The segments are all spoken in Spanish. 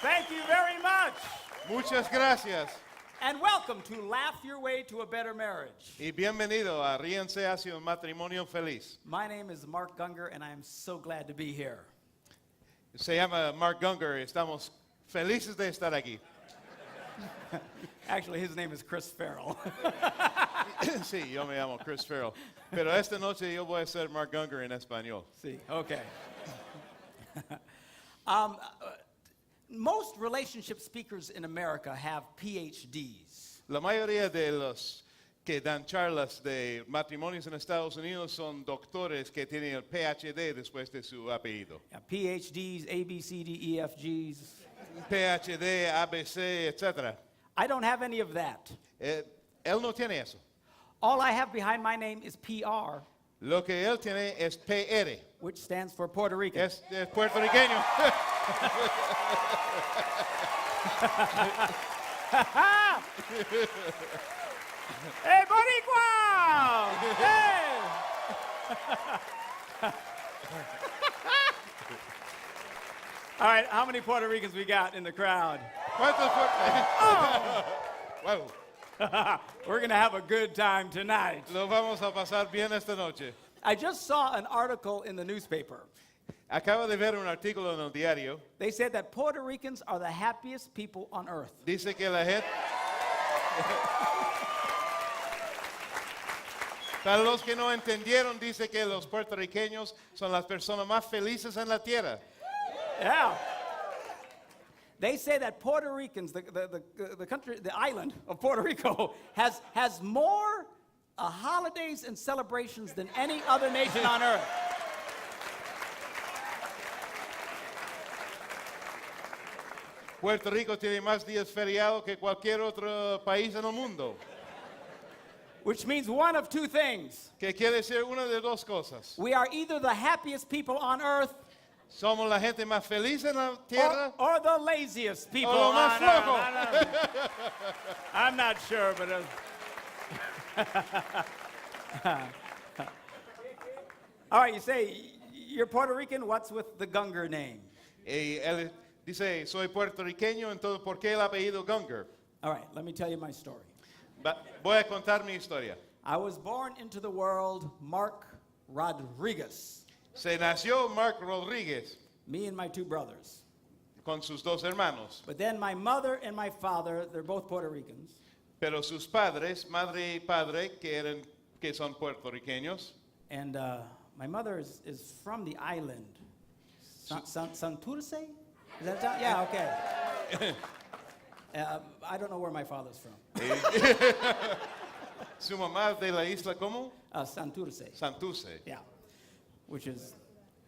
Thank you very much. Muchas gracias. And welcome to Laugh Your Way to a Better Marriage. Y bienvenido a Ríense hacia un matrimonio feliz. My name is Mark Gunger, and I am so glad to be here. Se llama Mark Gunger. Estamos felices de estar aquí. Actually, his name is Chris Farrell. Sí, yo me llamo Chris Farrell. Pero esta noche yo voy a ser Mark Gunger en español. Sí, okay. Most relationship speakers in America have PhDs. La mayoría de los que dan charlas de matrimonios en Estados Unidos son doctores que tienen el PhD después de su apellido. Yeah, PhDs, A, B, C, D, E, F, Gs. PhD, ABC, etc. I don't have any of that. Él no tiene eso. All I have behind my name is PR, Lo que él tiene es PR. which stands for Puerto Rican. Es puertorriqueño. Hey, Boricua! Hey! All right, how many Puerto Ricans we got in the crowd? ¿Cuántos Oh! Wow. We're going to have a good time tonight. Lo vamos a pasar bien esta noche. I just saw an article in the newspaper. Acabo de ver un artículo en el diario. They said that Puerto Ricans are the happiest people on earth. Dice que la gente... Para los que no entendieron, dice que los puertorriqueños son las personas más felices en la tierra. Yeah. They say that Puerto Ricans, the country, the island of Puerto Rico, has more holidays and celebrations than any other nation on earth. Puerto Rico tiene más días feriados que cualquier otro país en el mundo. Which means one of two things. Que quiere decir una de dos cosas. We are either the happiest people on earth Somos la gente más feliz en la tierra or the laziest people o lo on más earth. flojo. I'm not sure, but... All right, you say, you're Puerto Rican, what's with the Gunger name? Y él dice, soy puertorriqueño, entonces ¿por qué el apellido Gunger? All right, let me tell you my story. Voy a contar mi historia. I was born into the world Mark Rodriguez, Se nació Mark Rodríguez me and my two brothers. con sus dos hermanos, But then my mother and my father, they're both Puerto Ricans. pero sus padres, madre y padre, que son puertorriqueños, And my mother is from the island. Santurce? Is that town? Yeah, okay. I don't know where my father's from. su mamá de la isla, ¿cómo? Santurce. Santurce. Yeah. Which is,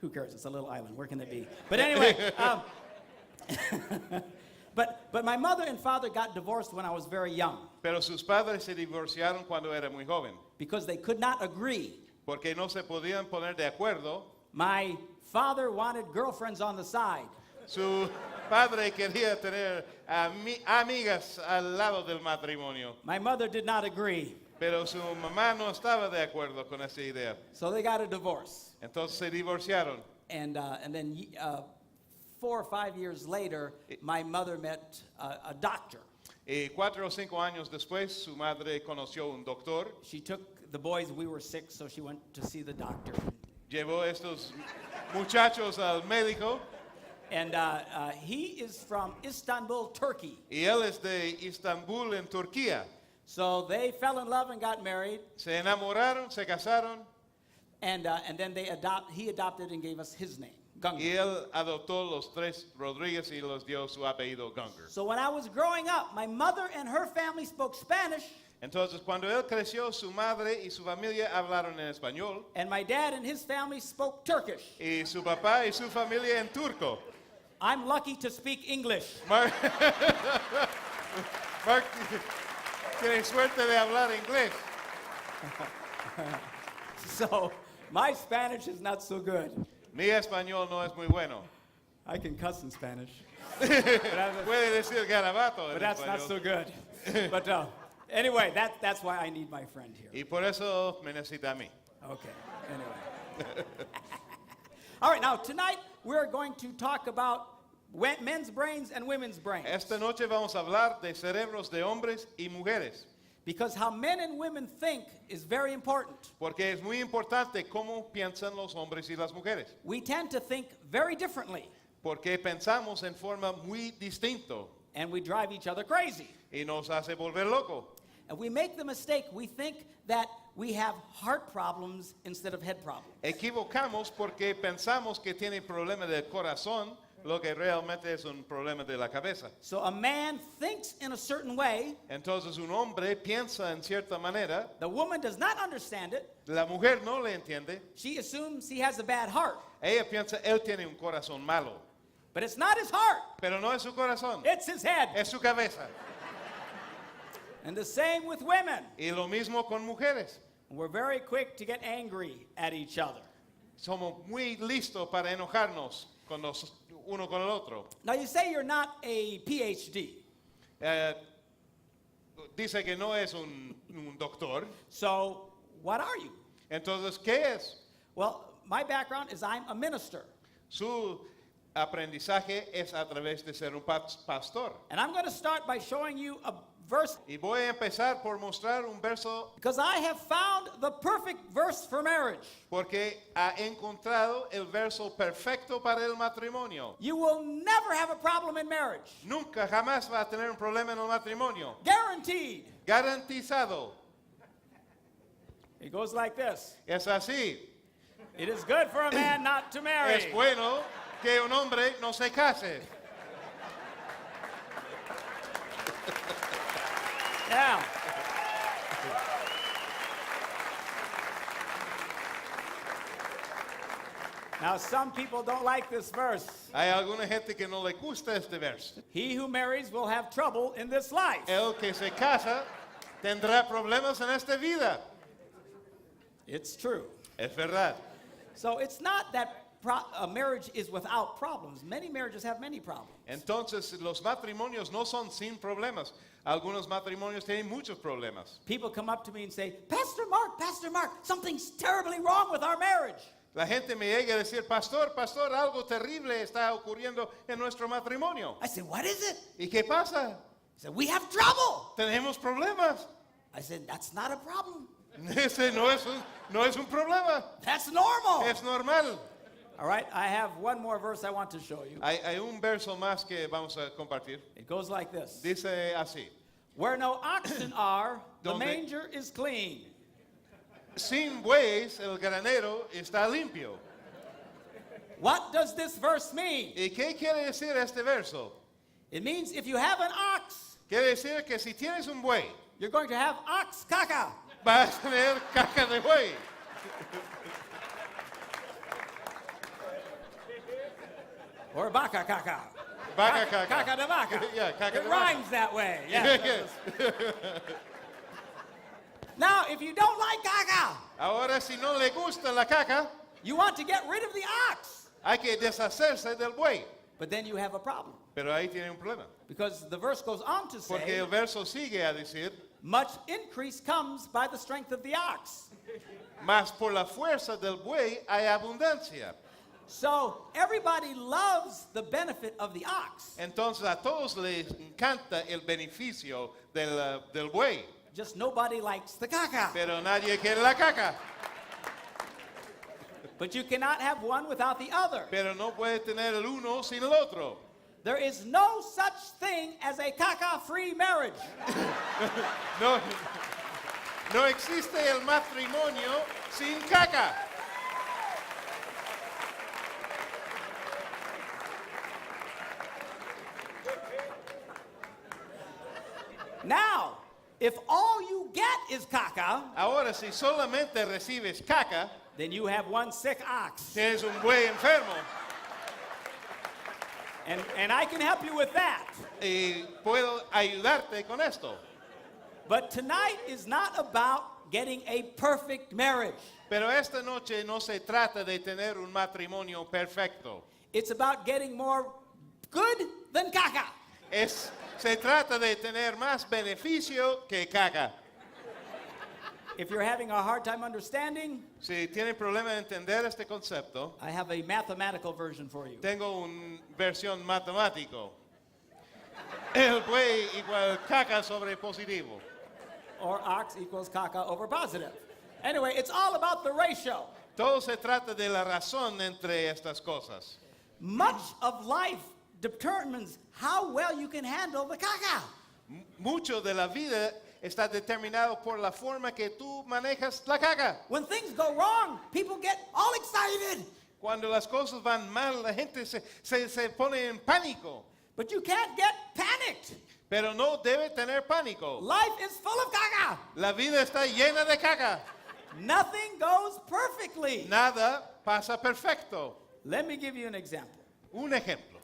who cares? It's a little island. Where can it be? But anyway, but my mother and father got divorced when I was very young Pero sus padres se divorciaron cuando era muy joven, because they could not agree. porque no se podían poner de acuerdo. My father wanted girlfriends on the side. Su padre quería tener amigas al lado del matrimonio, My mother did not agree. pero su mamá no estaba de acuerdo con esa idea. So they got a divorce. Entonces se divorciaron. And then 4 or 5 years later, my mother met a doctor. Y 4 o 5 años después, su madre conoció un doctor. She took the boys, we were 6, so she went to see the doctor. Llevó estos muchachos al médico. And he is from Istanbul, Turkey. Y él es de Istambul, en Turquía. So they fell in love and got married. Se enamoraron, se casaron. And then he adopted and gave us his name, Gunger. Y él adoptó los 3 Rodríguez y los dio su apellido Gunger. So when I was growing up, my mother and her family spoke Spanish. Entonces, cuando él creció, su madre y su familia hablaron en español. And my dad and his family spoke Turkish. Y su papá y su familia en turco. I'm lucky to speak English. Mark tiene suerte de hablar inglés. So my Spanish is not so good. Mi español no es muy bueno. I can cuss in Spanish. Puede decir garabato en But that's not español. so good. But Anyway, that's why I need my friend here. Y por eso me necesita a mí. Okay, anyway. All right, now tonight we're going to talk about men's brains and women's brains. Esta noche vamos a hablar de cerebros de hombres y mujeres. Because how men and women think is very important. Porque es muy importante cómo piensan los hombres y las mujeres. We tend to think very differently, Porque pensamos en forma muy distinta and we drive each other crazy. y nos hace volver loco. And we make the mistake, we think that we have heart problems instead of head problems. Equivocamos porque pensamos que tiene problema del corazón, lo que realmente es un problema de la cabeza. So a man thinks in a certain way, Entonces un hombre piensa en cierta manera, the woman does not understand it. la mujer no le entiende, She assumes he has a bad heart. ella piensa él tiene un corazón malo, But it's not his heart, pero no es su corazón, it's his head. es su cabeza. And the same with women. Y lo mismo con mujeres. We're very quick to get angry at each other. Somos muy listos para enojarnos con uno con el otro. Now you say you're not a PhD. Dice que no es un doctor. So what are you? Entonces, ¿qué es? Well, my background is I'm a minister. Su aprendizaje es a través de ser un pastor. And I'm going to start by showing you a verse Y voy a empezar por mostrar un verso because I have found the perfect verse for marriage. porque ha encontrado el verso perfecto para el matrimonio. You will never have a problem in marriage. Nunca jamás va a tener un problema en el matrimonio. Guaranteed. Garantizado. It goes like this. Es así. It is good for a man not to marry. Es bueno que un hombre no se case. Yeah. Now, some people don't like this verse. Hay alguna gente que no le gusta este verso. He who marries will have trouble in this life. El que se casa tendrá problemas en esta vida. It's true. Es verdad. So it's not that a marriage is without problems. Many marriages have many problems. Entonces, los matrimonios no son sin problemas. Algunos matrimonios tienen muchos problemas. People come up to me and say, Pastor Mark, something's terribly wrong with our marriage. La gente me llega a decir, pastor, algo terrible está ocurriendo en nuestro matrimonio. I said, what is it? ¿Y qué pasa? He said, we have trouble. Tenemos problemas. I said, that's not a problem. Ese no es un problema. That's normal. Es normal. All right, I have one more verse I want to show you. Hay un verso más que vamos a compartir. It goes like this. Dice así. Where no oxen are, the Donde- manger is clean. Sin bueyes el granero está limpio. What does this verse mean? ¿Y qué quiere decir este verso? It means if you have an ox, Quiere decir que si tienes un buey, you're going to have ox caca. vas a tener caca de buey. Or vaca caca. Vaca caca. Caca de vaca. Yeah, caca It de rhymes vaca. that way. Yes. Yes. Now, if you don't like caca, Ahora, si no le gusta la caca, you want to get rid of the ox. hay que deshacerse del buey. But then you have a problem. Pero ahí tiene un problema. Because the verse goes on to Porque say, el verso sigue a decir, much increase comes by the strength of the ox. mas por la fuerza del buey hay abundancia. So everybody loves the benefit of the ox. Entonces a todos les encanta el beneficio del buey, Just nobody likes the caca. pero nadie quiere la caca. But you cannot have one without the other. Pero no puede tener el uno sin el otro. There is no such thing as a caca-free marriage. No, no existe el matrimonio sin caca. Now, if all you get is caca, Ahora, si solamente recibes caca, then you have one sick ox. tienes un buey enfermo. And I can help you with that. Y puedo ayudarte con esto. But tonight is not about getting a perfect marriage. Pero esta noche no se trata de tener un matrimonio perfecto. It's about getting more good than caca. Se trata de tener más beneficio que caca. If you're having a hard time understanding, Si tienen problema de entender este concepto, I have a mathematical version for you. tengo una versión matemático. El buey igual caca sobre positivo. Or ox equals caca over positive. Anyway, it's all about the ratio. Todo se trata de la razón entre estas cosas. Much of life determines how well you can handle the caca. Mucho de la vida está determinado por la forma que tú manejas la caca. When things go wrong, people get all excited. Cuando las cosas van mal, la gente se pone en pánico. But you can't get panicked. Pero no debe tener pánico. Life is full of caca. La vida está llena de caca. Nothing goes perfectly. Nada pasa perfecto. Let me give you an example. Un ejemplo.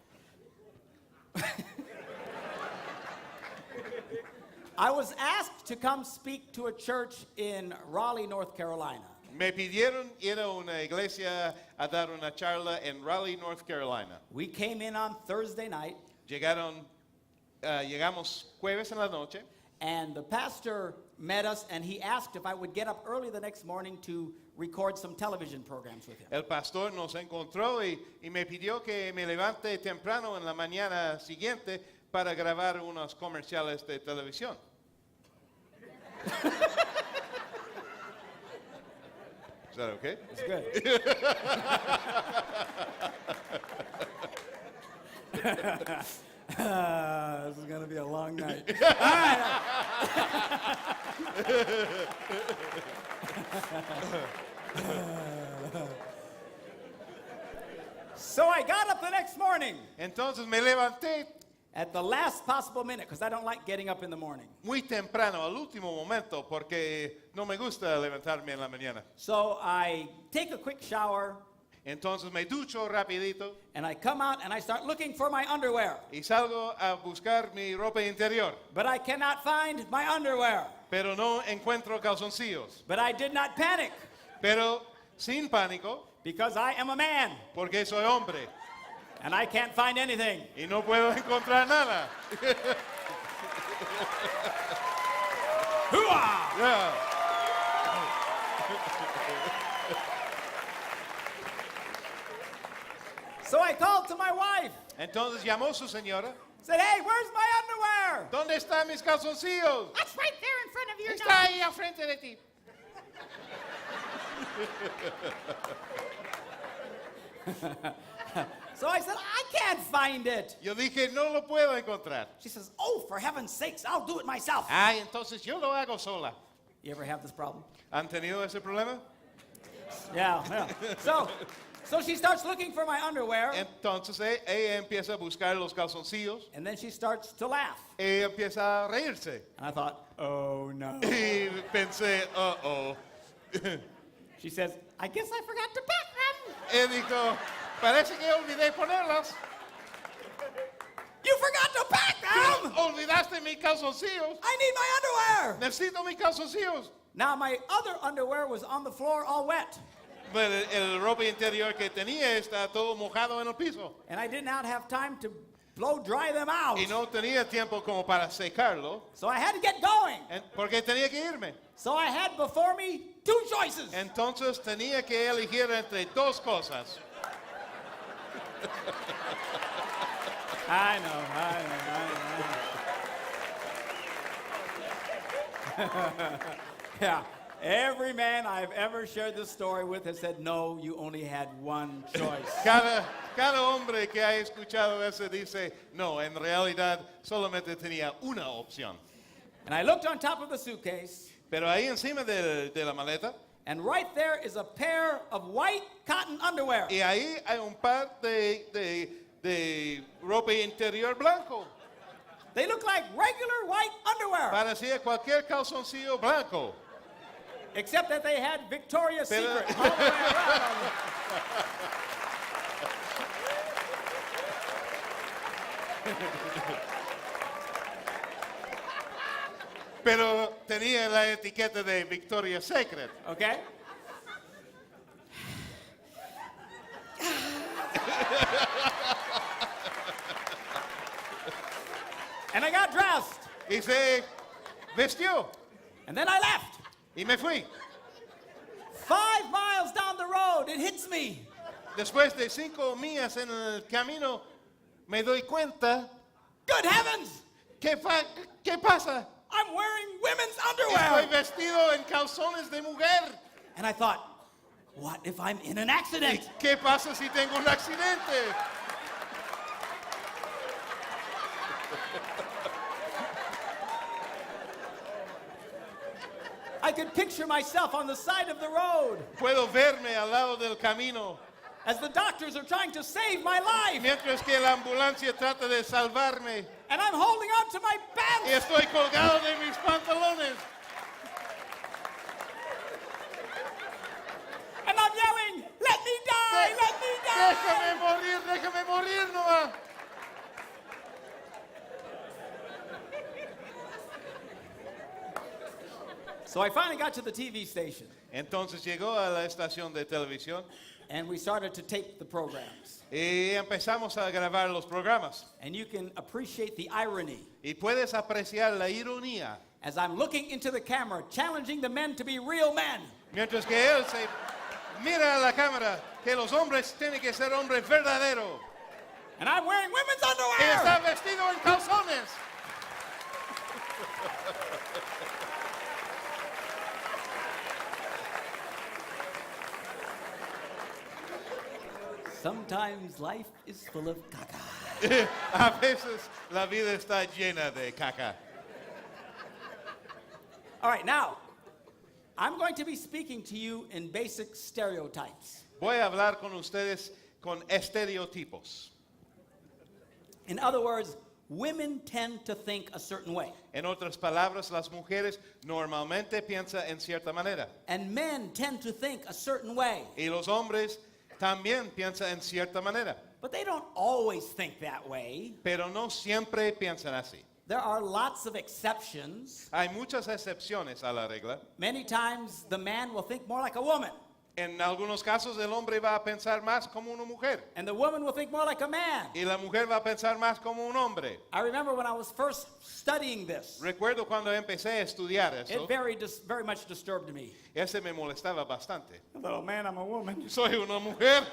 I was asked to come speak to a church in Raleigh, North Carolina. Me pidieron ir a una iglesia a dar una charla en Raleigh, North Carolina. We came in on Thursday night, Llegamos jueves en la noche. and the pastor met us, and he asked if I would get up early the next morning to record some television programs with him. El pastor nos encontró y me pidió que me levante temprano en la mañana siguiente para grabar unos comerciales de televisión. Is that okay? It's good. This is going to be a long night. All right. So I got up the next morning Entonces me levanté at the last possible minute because I don't like getting up in the morning. muy temprano, al último momento, porque no me gusta levantarme en la mañana. So I take a quick shower Entonces me ducho rapidito and I come out and I start looking for my underwear. y salgo a buscar mi ropa interior, But I cannot find my underwear. pero no encuentro calzoncillos. But I did not panic Pero sin pánico, because I am a man porque soy hombre and I can't find anything. y no puedo encontrar nada. Hoo-ah! Yeah. So I called to my wife. Entonces llamó su señora. Said, hey, where's my underwear? ¿Dónde están mis calzoncillos? That's right there in front of your Está ahí al frente de ti. So I said, I can't find it. Yo dije, no lo puedo encontrar. She says, oh, for heaven's sakes, I'll do it myself. Ay, entonces yo lo hago sola. You ever have this problem? ¿Han tenido ese problema? Yeah. So she starts looking for my underwear, Entonces ella empieza a buscar los calzoncillos. and then she starts to laugh. Ella empieza a reírse. And I thought, oh no. Y pensé, oh. She says, I guess I forgot to pack them. Él dijo, parece que olvidé ponerlas. You forgot to pack them. Olvidaste mis calzoncillos. I need my underwear. Necesito mis calzoncillos. Now my other underwear was on the floor all wet, Pero el ropa interior que tenía está todo mojado en el piso. and I did not have time to blow dry them out. Y no tenía tiempo como para secarlo. So I had to get going. Porque tenía que irme. So I had before me two choices. Entonces tenía que elegir entre dos cosas. I know. Yeah. Every man I've ever shared this story with has said, no, you only had one choice. Cada hombre que ha escuchado eso dice, no, en realidad solamente tenía una opción. And I looked on top of the suitcase, Pero ahí encima de la maleta, and right there is a pair of white cotton underwear. y ahí hay un par de ropa interior blanco. They look like regular white underwear, Parecía cualquier calzoncillo blanco. except that they had Victoria's Pero- Secret all the way around. Pero tenía la etiqueta de Victoria's Secret. Okay? And I got dressed. y se vestió. And then I left. Y me fui. 5 miles down the road, it hits me. Después de 5 millas en el camino, me doy cuenta. Good heavens! ¿Qué pasa? I'm wearing women's Estoy underwear. vestido en calzones de mujer. And I thought, what if I'm in an ¿Y accident? qué pasa si tengo un accidente? I could picture myself on the side of the road Puedo verme al lado del camino, as the doctors are trying to save my life. mientras que la ambulancia trata de salvarme. And I'm holding on to my Y pants. estoy colgado de mis pantalones. And I'm yelling, let me die, let me die. Déjame morir nomás. So I finally got to the TV station Entonces llegó a la estación de televisión and we started to tape the programs. y empezamos a grabar los programas. And you can appreciate the irony Y puedes apreciar la ironía as I'm looking into the camera, challenging the men to be real men. mientras que él se mira a la cámara que los hombres tienen que ser hombres verdaderos. And I'm wearing women's Y está underwear. vestido en calzones. Sometimes life is full of caca. A veces la vida está llena de caca. All right, now, I'm going to be speaking to you in basic stereotypes. Voy a hablar con ustedes con estereotipos. In other words, women tend to think a certain way, En otras palabras, las mujeres normalmente piensan en cierta manera and men tend to think a certain way, y los hombres también piensan en cierta manera, but they don't always think that way. pero no siempre piensan así. There are lots of exceptions. Hay muchas excepciones a la regla. Many times the man will think more like a woman, En algunos casos el hombre va a pensar más como una mujer and the woman will think more like a man. y la mujer va a pensar más como un hombre. I remember when I was first studying this, Recuerdo cuando empecé a estudiar eso, it very much disturbed me. ese me molestaba bastante. Oh man, I'm a woman. Soy una mujer,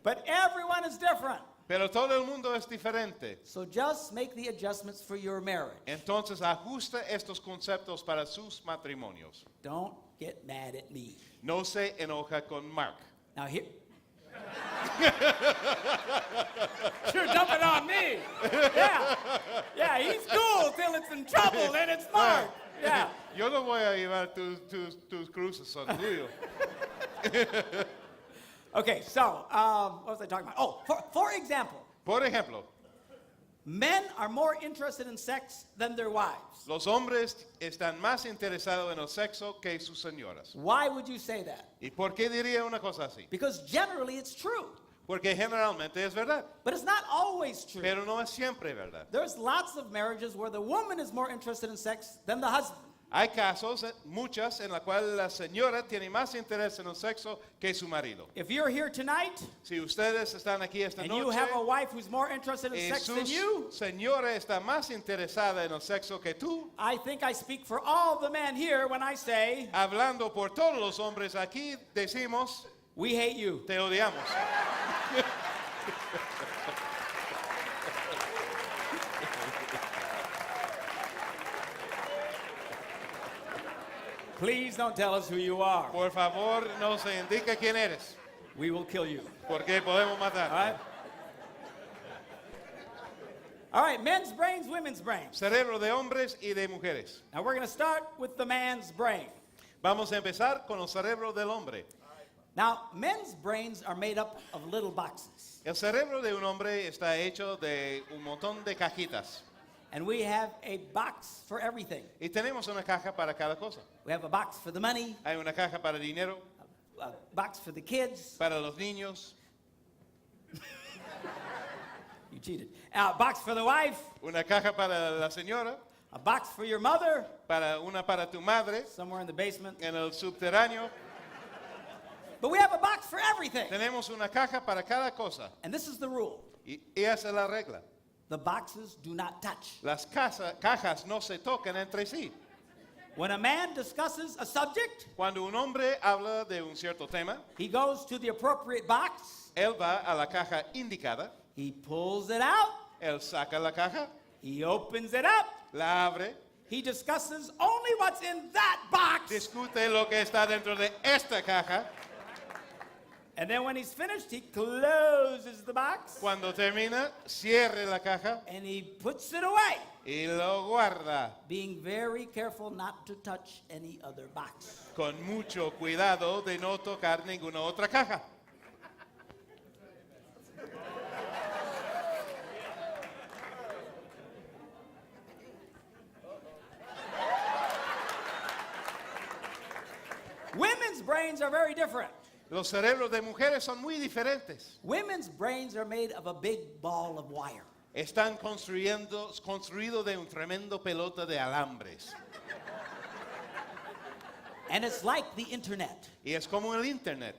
But everyone is different. pero todo el mundo es diferente. So just make the adjustments for your marriage. Entonces ajusta estos conceptos para sus matrimonios. Don't get mad at me. No se enoja con Mark. Now here. You're dumping on me. Yeah. Yeah, he's cool till it's in trouble, then it's Mark. Yeah. Yo no voy a llevar tus cruces, son tuyos. Okay, so what was I talking about? Oh, for example, Por ejemplo, men are more interested in sex than their wives. los hombres están más interesados en el sexo que sus señoras. Why would you say that? ¿Y por qué diría una cosa así? Because generally it's true, Porque generalmente es verdad, but it's not always true. pero no es siempre verdad. There's lots of marriages where the woman is more interested in sex than the husband. Hay casos, muchas, en la cual la señora tiene más interés en el sexo que su marido. If you're here tonight Si ustedes están aquí esta and you noche have a wife who's more interested in y sex su than you, señora está más interesada en el sexo que tú, I think I speak for all the men here when I say, hablando por todos los hombres aquí, decimos, we hate you. te odiamos. Please don't tell us who you are. Por favor, no se indica quién eres, We will kill you. porque podemos matar. All right? All right, men's brains, women's brains. Cerebro de hombres y de mujeres. Now we're going to start with the man's brain. Vamos a empezar con el cerebro del hombre. Now, men's brains are made up of little boxes. El cerebro de un hombre está hecho de un montón de cajitas. And we have a box for everything. Y tenemos una caja para cada cosa. We have a box for the money, Hay una caja para dinero, a box for the kids. para los niños, You cheated. A box for the wife, una caja para la señora, a box for your mother, una para tu madre, somewhere in the basement. en el subterráneo. But we have a box for everything. Tenemos una caja para cada cosa. And this is the rule. Y esa es la regla. The boxes do not touch. Las cajas no se tocan entre sí. When a man discusses a subject, Cuando un hombre habla de un cierto tema, he goes to the appropriate box, él va a la caja indicada, he pulls it out, él saca la caja, he opens it up, la abre, he discusses only what's in that box, discute lo que está dentro de esta caja. and then when he's finished, he closes the box, Cuando termina, cierre la caja and he puts it away, y lo guarda being very careful not to touch any other box. con mucho cuidado de no tocar ninguna otra caja. Women's brains are very different. Los cerebros de mujeres son muy diferentes. Women's brains are made of a big ball of wire. Están construido de un tremendo pelota de alambres. And it's like the internet, Y es como el internet,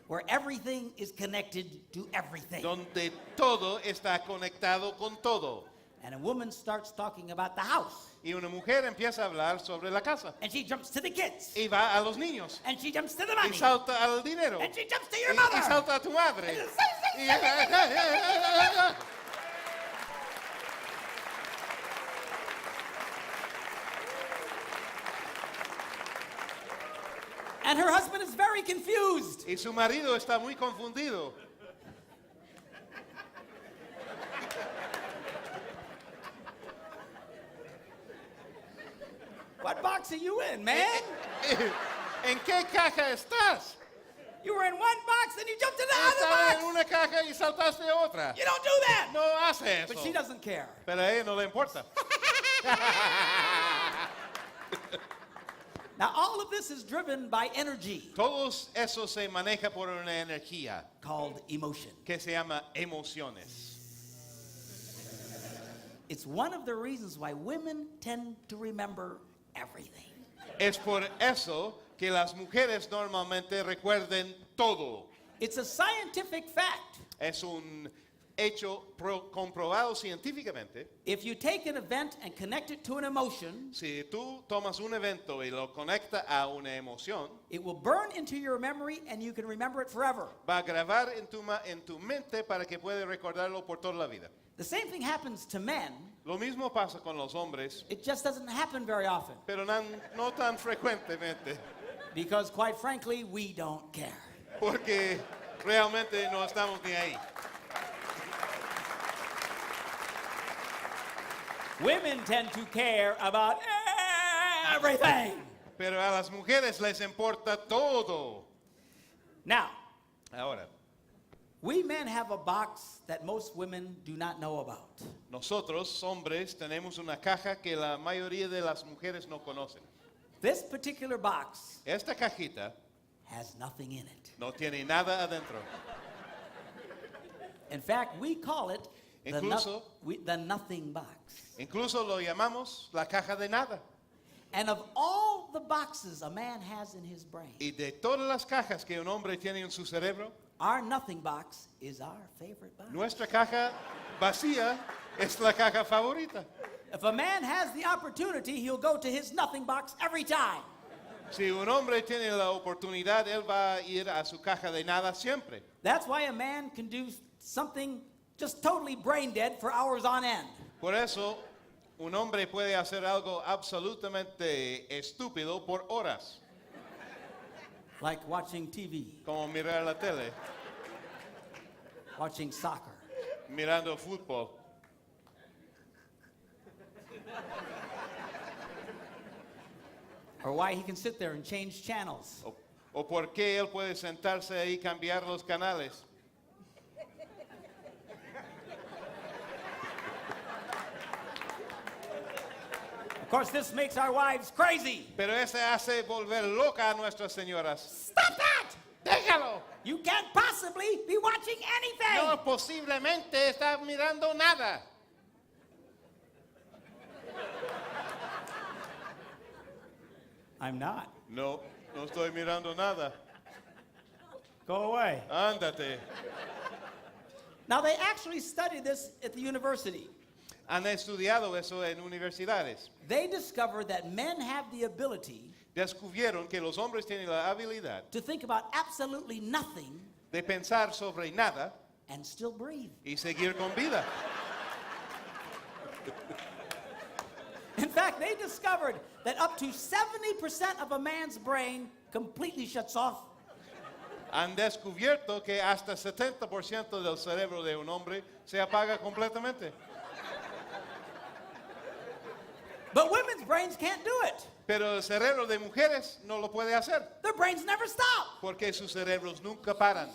where everything is connected to everything. donde todo está conectado con todo. And a woman starts talking about the house, Y una mujer empieza a hablar sobre la casa. and she jumps to the kids, Y va a los niños. and she jumps to the Y money, salta al dinero. and she jumps to Y, your mother. y salta a tu madre. Y- And her husband is very confused. Y su marido está muy confundido. What box are you in, man? ¿En qué caja estás? You were in one box, and you jumped to the other Estaba en box. una caja y saltaste a otra. You don't do that. No hace But eso. she doesn't care. Pero a ella no le importa. Now, all of this is driven by energy Todo eso se maneja por una energía called emotion. que se llama emociones. It's one of the reasons why women tend to remember everything. Es por eso que las mujeres normalmente recuerden todo. It's a scientific fact. Es un hecho comprobado científicamente. If you take an event and connect it to an emotion, Si tú tomas un evento y lo conectas a una emoción, it will burn into your memory and you can remember it forever. va a grabar en tu mente para que puedas recordarlo por toda la vida. The same thing happens to men. Lo mismo pasa con los hombres, It just doesn't happen very often pero no tan frecuentemente, because, quite frankly, we don't care. porque realmente no estamos ni ahí. Women tend to care about everything. Pero a las mujeres les importa todo. Now, Ahora, we men have a box that most women do not know about. nosotros, hombres, tenemos una caja que la mayoría de las mujeres no conocen. This particular box Esta cajita has nothing in it. no tiene nada adentro. In fact, we call it the, Incluso- the nothing box. Incluso lo llamamos la caja de nada. And of all the boxes a man has in his brain, Y de todas las cajas que un hombre tiene en su cerebro, our nothing box is our favorite box. nuestra caja vacía es la caja favorita. If a man has the opportunity, he'll go to his nothing box every time. Si un hombre tiene la oportunidad, él va a ir a su caja de nada siempre. That's why a man can do something just totally brain dead for hours on end. Por eso, un hombre puede hacer algo absolutamente estúpido por horas, Like watching TV, como mirar la tele, watching soccer. mirando fútbol. Or why he can sit there and change channels. O por qué él puede sentarse ahí y cambiar los canales. Of course, this makes our wives crazy. Pero ese hace volver loca a nuestras señoras. Stop that! ¡Déjalo! You can't possibly be watching anything. No posiblemente está mirando nada. I'm not. No, no estoy mirando nada. Go away. Ándate. Now, they actually study this at the university. Han estudiado eso en universidades. They discovered that men have the ability Descubrieron que los hombres tienen la habilidad to think about absolutely nothing de pensar sobre nada and still breathe. y seguir con vida. In fact, they discovered that up to 70% of a man's brain completely shuts off. Han descubierto que hasta 70% del cerebro de un hombre se apaga completamente. But women's brains can't do it. Pero el cerebro de mujeres no lo puede hacer Their brains never stop. porque sus cerebros nunca paran.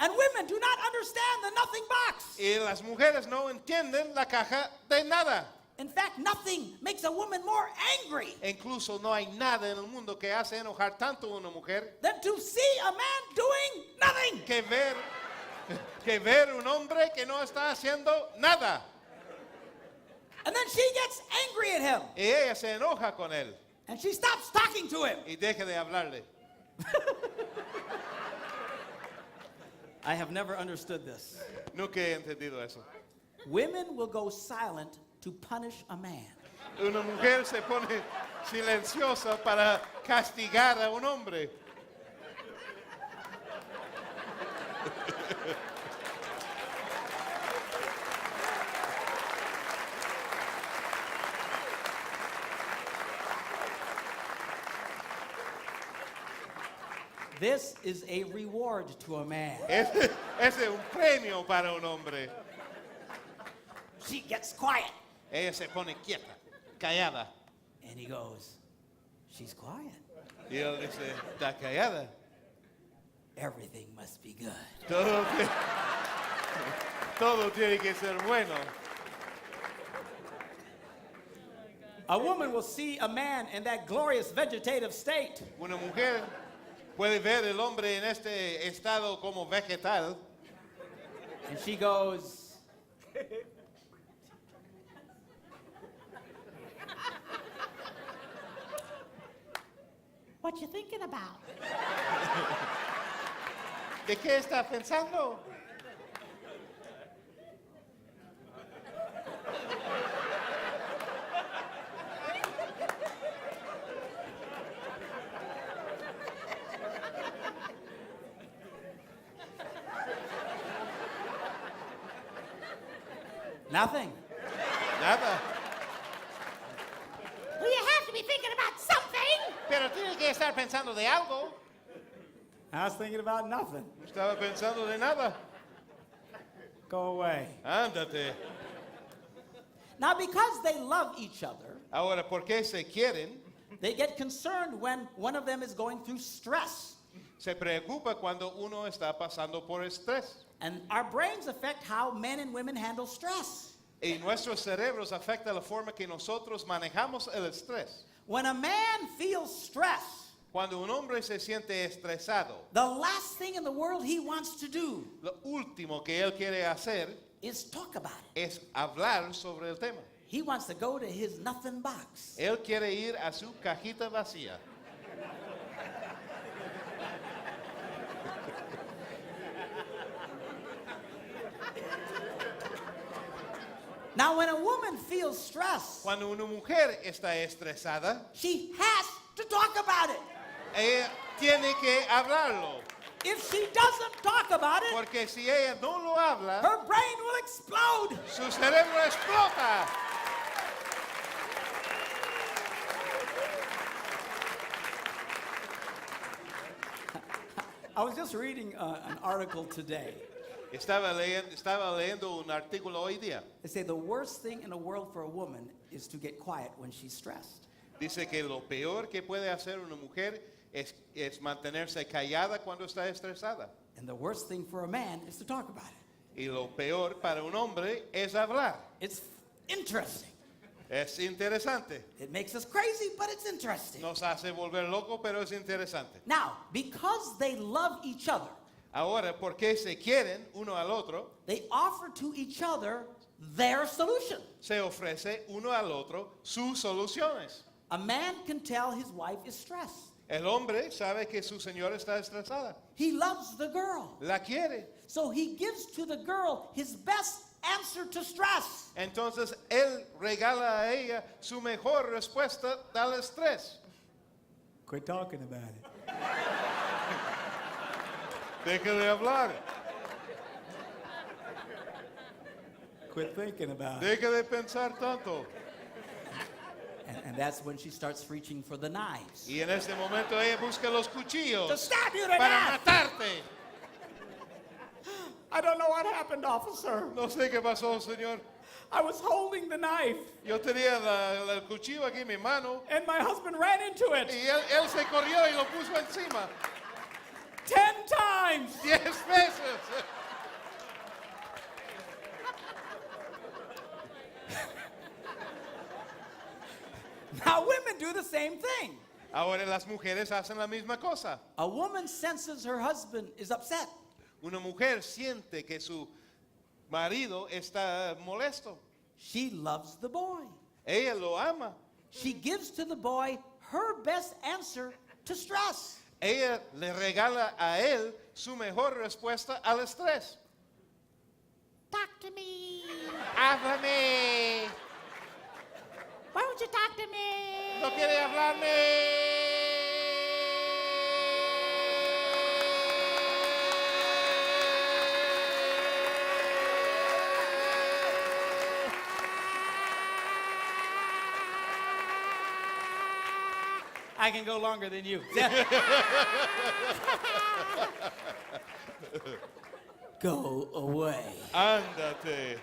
And women do not understand the nothing box. Y las mujeres no entienden la caja de nada. In fact, nothing makes a woman more angry E incluso no hay nada en el mundo que hace enojar tanto a una mujer than to see a man doing nothing. que ver un hombre que no está haciendo nada. And then she gets angry at him. Y ella se enoja con él And she stops talking to him. y deja de hablarle. I have never understood this. Nunca he entendido eso. Women will go silent to punish a man. Una mujer se pone silenciosa para castigar a un hombre. This is a reward to a man. Ese es un premio para un hombre. She gets quiet. Ella se pone quieta, callada. And he goes, she's quiet. Y él dice, está callada. Everything must be good. Todo tiene que ser bueno. A woman will see a man in that glorious vegetative state, Una mujer puede ver el hombre en este estado como vegetal and she goes, what you thinking about? ¿De qué está pensando? Nothing. Nada. Well, you have to be thinking about something. Pero tiene que estar pensando de algo. I was thinking about nothing. No estaba pensando de nada. Go away. Ándate. Now, because they love each other, Ahora, ¿por qué se quieren? they get concerned when one of them is going through stress. Se preocupa cuando uno está pasando por estrés. And our brains affect how men and women handle stress. Y nuestros cerebros afecta la forma que nosotros manejamos el estrés. When a man feels stress, Cuando un hombre se siente estresado, the last thing in the world he wants to do lo último que él quiere hacer is talk about it. es hablar sobre el tema. He wants to go to his nothing box. Él quiere ir a su cajita vacía. Now, when a woman feels stress, Cuando una mujer está estresada, she has to talk about it. ella tiene que hablarlo. If she doesn't talk about it, Porque si ella no lo habla, her brain will explode. su cerebro explota. I was just reading an article today. Estaba leyendo un artículo hoy día. They say the worst thing in the world for a woman is to get quiet when she's stressed. Dice que lo peor que puede hacer una mujer es mantenerse callada cuando está estresada. And the worst thing for a man is to talk about it. Y lo peor para un hombre es hablar. It's interesting. Es interesante. It makes us crazy, but it's interesting. Nos hace volver loco, pero es interesante. Now, because they love each other, Ahora, porque se quieren uno al otro, they offer to each other their solution. se ofrece uno al otro sus soluciones. A man can tell his wife is stressed. El hombre sabe que su señora está estresada. He loves the girl. La quiere. So he gives to the girl his best answer to stress. Entonces él regala a ella su mejor respuesta al estrés. Quit talking about it. Deje de hablar. Quit thinking about it. Deje de pensar tanto. And that's when she starts reaching for the knives. Y en este momento ella busca los To cuchillos stab you to para death. matarte. I don't know what happened, officer. No sé qué pasó, señor. I was holding the knife, Yo tenía el cuchillo aquí en mi mano and my husband ran into it y él se corrió y lo puso encima. 10 times. 10 veces. Now women do the same thing. Ahora las mujeres hacen la misma cosa. A woman senses her husband is upset. Una mujer siente que su marido está molesto. She loves the boy. Ella lo ama. She gives to the boy her best answer to stress. Ella le regala a él su mejor respuesta al estrés. Talk to me. ¡Háblame! Why won't you talk to me? ¡No quiere hablarme! I can go longer than you. Go away. Ándate.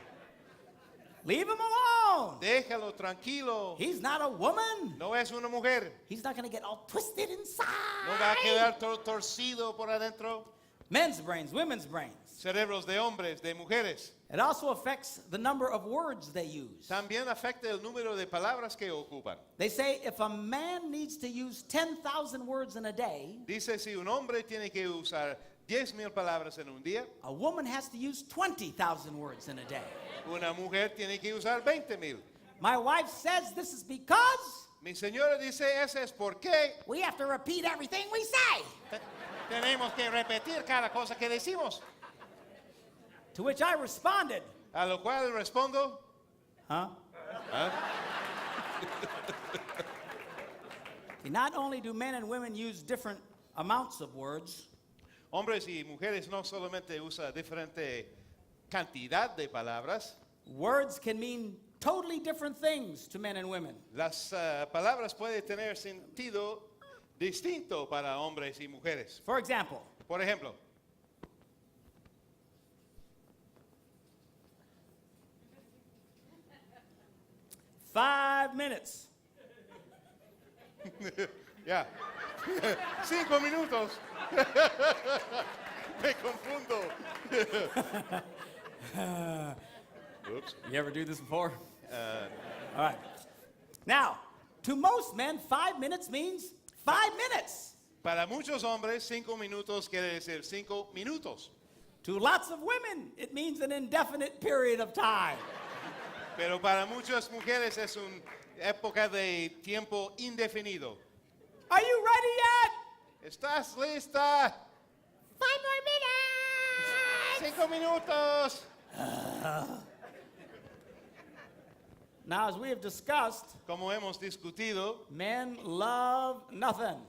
Leave him alone. Déjalo tranquilo. He's not a woman. No es una mujer. He's not going to get all twisted inside. No va a quedar torcido por adentro. Men's brains, women's brains. Cerebros de hombres, de mujeres. It also affects the number of words they use. También afecta el número de palabras que ocupan. They say if a man needs to use 10,000 words in a day, Dice si un hombre tiene que usar 10,000 palabras en un día, a woman has to use 20,000 words in a day. una mujer tiene que usar 20,000. My wife says this is because Mi señora dice eso es porque we have to repeat everything we say. tenemos que repetir cada cosa que decimos. To which I responded, A lo cual respondo, huh? ¿ah? Not only do men and women use different amounts of words, Hombres y mujeres no solamente usan diferente cantidad de palabras, words can mean totally different things to men and women. las palabras pueden tener sentido distinto para hombres y mujeres. For example, Por ejemplo, 5 minutes. ya, 5 minutos. Me confundo. Oops. You ever do this before? All right. Now, to most men, 5 minutes means 5 minutes. Para muchos hombres, 5 minutos quiere decir 5 minutos. To lots of women, it means an indefinite period of time. Pero para muchas mujeres es una época de tiempo indefinido. Are you ready yet? ¿Estás lista? 5 more minutes. 5 minutos. Now, as we have discussed, Como hemos discutido, men love nothing.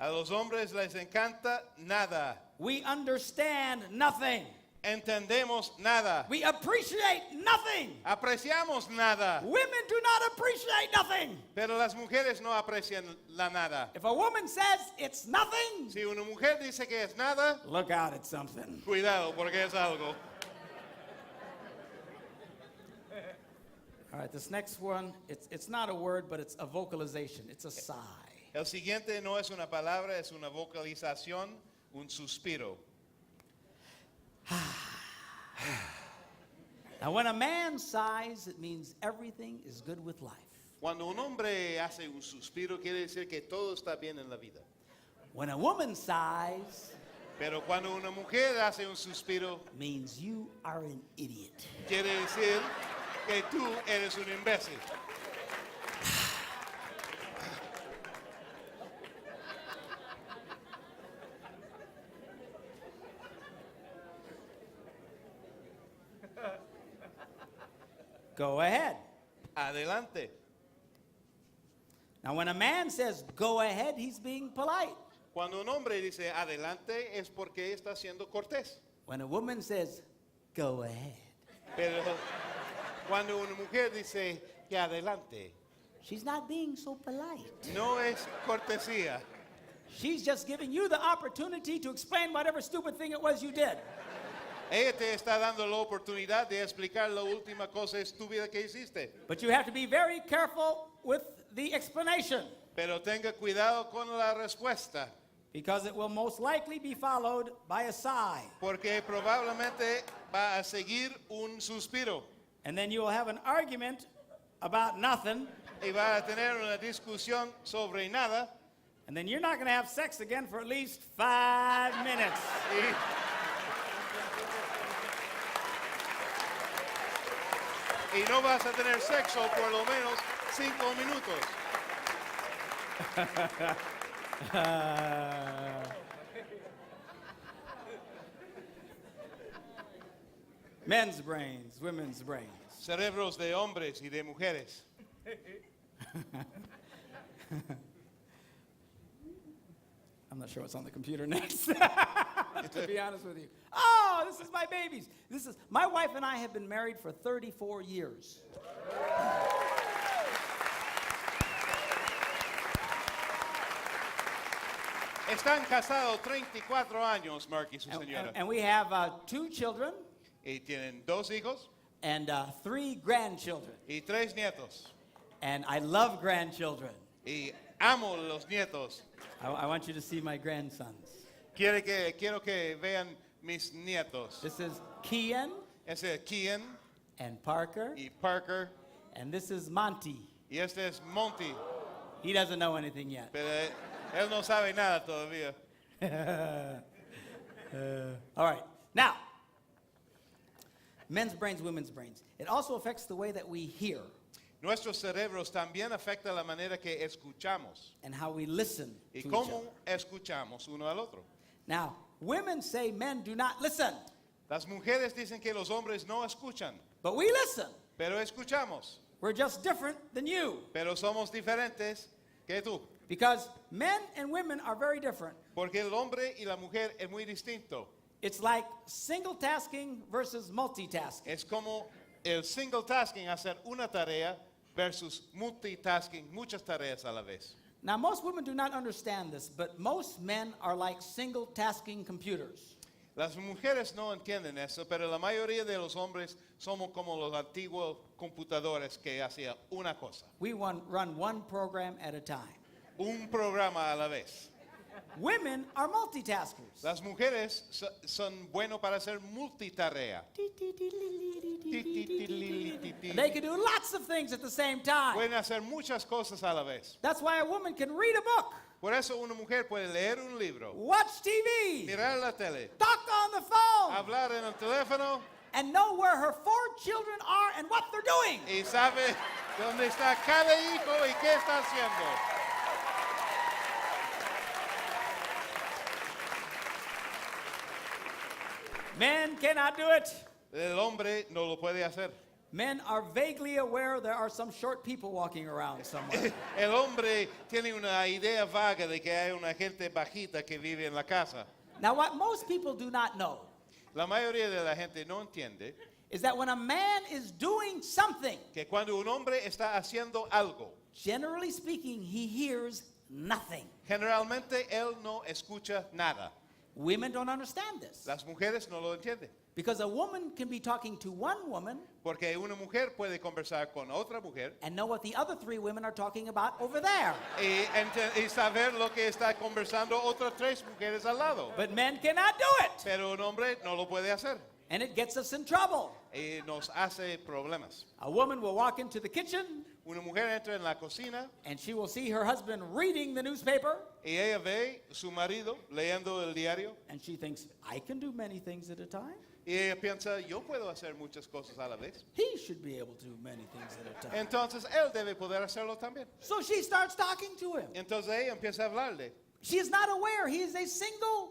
a los hombres les encanta nada. We understand nothing. Entendemos nada. We appreciate nothing. Apreciamos nada. Women do not appreciate nothing. Pero las mujeres no aprecian la nada. If a woman says it's nothing, Si una mujer dice que es nada, look out, it's something. cuidado porque es algo. All right, this next one, it's not a word, but it's a vocalization. It's a sigh. El siguiente no es una palabra, es una vocalización, un suspiro. Now, when a man sighs, it means everything is good with life. Cuando un hombre hace un suspiro, quiere decir que todo está bien en la vida. When a woman sighs, Pero cuando una mujer hace un suspiro, means you are an idiot. quiere decir que tú eres un imbécil. Go ahead. Adelante. Now, when a man says go ahead, he's being polite. Cuando un hombre dice adelante es porque está siendo cortés. When a woman says go ahead, Pero cuando una mujer dice que adelante, she's not being so polite. no es cortesía. She's just giving you the opportunity to explain whatever stupid thing it was you did. Ella te está dando la oportunidad de explicar la última cosa estúpida que hiciste. But you have to be very careful with the explanation, Pero tenga cuidado con la respuesta, because it will most likely be followed by a sigh. porque probablemente va a seguir un suspiro And then you will have an argument about nothing, y va a tener una discusión sobre nada and then you're not going to have sex again for at least 5 minutes. y no vas a tener sexo por lo menos 5 minutos. Men's brains, women's brains. Cerebros de hombres y de mujeres. I'm not sure what's on the computer next, to be honest with you. Oh, this is my babies. My wife and I have been married for 34 years. Están casados 34 años, Mark y su And, señora. and we have 2 children Y tienen 2 hijos and 3 grandchildren. y 3 nietos. And I love grandchildren. Y amo los nietos. I want you to see my grandsons. Quiero que vean mis nietos. This is Kian Ese es Kian and Parker, y Parker. and this is Monty. Y este es Monty. He doesn't know anything yet. Pero él no sabe nada todavía. All right. Now, men's brains, women's brains. It also affects the way that we hear Nuestros cerebros también afectan la manera que escuchamos. and how we listen Y to each cómo other. escuchamos uno al otro. Now, women say men do not listen, Las mujeres dicen que los hombres no escuchan, but we listen. pero escuchamos. We're just different than you, Pero somos diferentes que tú. because men and women are very different. Porque el hombre y la mujer es muy distinto. It's like single tasking versus multitasking. Es como el single tasking, hacer una tarea, versus multitasking, muchas tareas a la vez. Now, most women do not understand this, but most men are like single tasking computers. Las mujeres no entienden eso, pero la mayoría de los hombres somos como los antiguos computadores que hacían una cosa, We run one program at a time. un programa a la vez. Women are multitaskers. Las mujeres son buenos para hacer multitarea. They can do lots of things at the same time. Pueden hacer muchas cosas a la vez. That's why a woman can read a book, Por eso una mujer puede leer un libro, watch TV, mirar la tele, talk on the phone, hablar en el teléfono and know where her 4 children are and what they're doing. y sabe dónde está cada hijo y qué está haciendo. Men cannot do it. El hombre no lo puede hacer. Men are vaguely aware there are some short people walking around somewhere. El hombre tiene una idea vaga de que hay una gente bajita que vive en la casa. Now, what most people do not know La mayoría de la gente no entiende is that when a man is doing something, que cuando un hombre está haciendo algo, generally speaking, he hears nothing. generalmente él no escucha nada. Women don't understand this, Las mujeres no lo entienden. because a woman can be talking to one woman Porque una mujer puede conversar con otra mujer and know what the other 3 women are talking about over there. y saber lo que está conversando otras 3 mujeres al lado. But men cannot do it, Pero un hombre no lo puede hacer and it gets us in trouble. y nos hace problemas. A woman will walk into the kitchen Una mujer entra en la cocina and she will see her husband reading the newspaper, y ella ve su marido leyendo el diario and she thinks, I can do many things at a time. y ella piensa, yo puedo hacer muchas cosas a la vez. He should be able to do many things at a time. Entonces él debe poder hacerlo también. So she starts talking to him. Entonces ella empieza a hablarle. She is not aware he is a single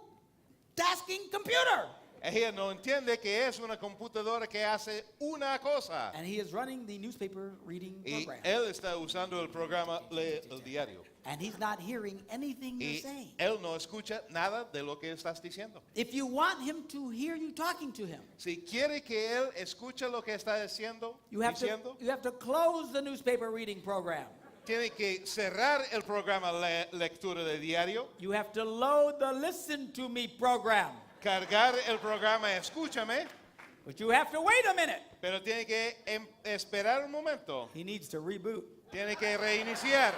tasking computer. Ella no entiende que es una computadora que hace una cosa. And he is running the newspaper reading Y program. él está usando el programa Lee el Diario. And he's not hearing anything you're Y saying. él no escucha nada de lo que estás diciendo. If you want him to hear you talking to him, Si quiere que él escuche lo que está diciendo, you have to close the newspaper reading program. tiene que cerrar el programa lectura de diario, You have to load the listen to me program. cargar el programa Escúchame, But you have to wait a minute. pero tiene que esperar un momento. He needs to reboot. Tiene que reiniciar.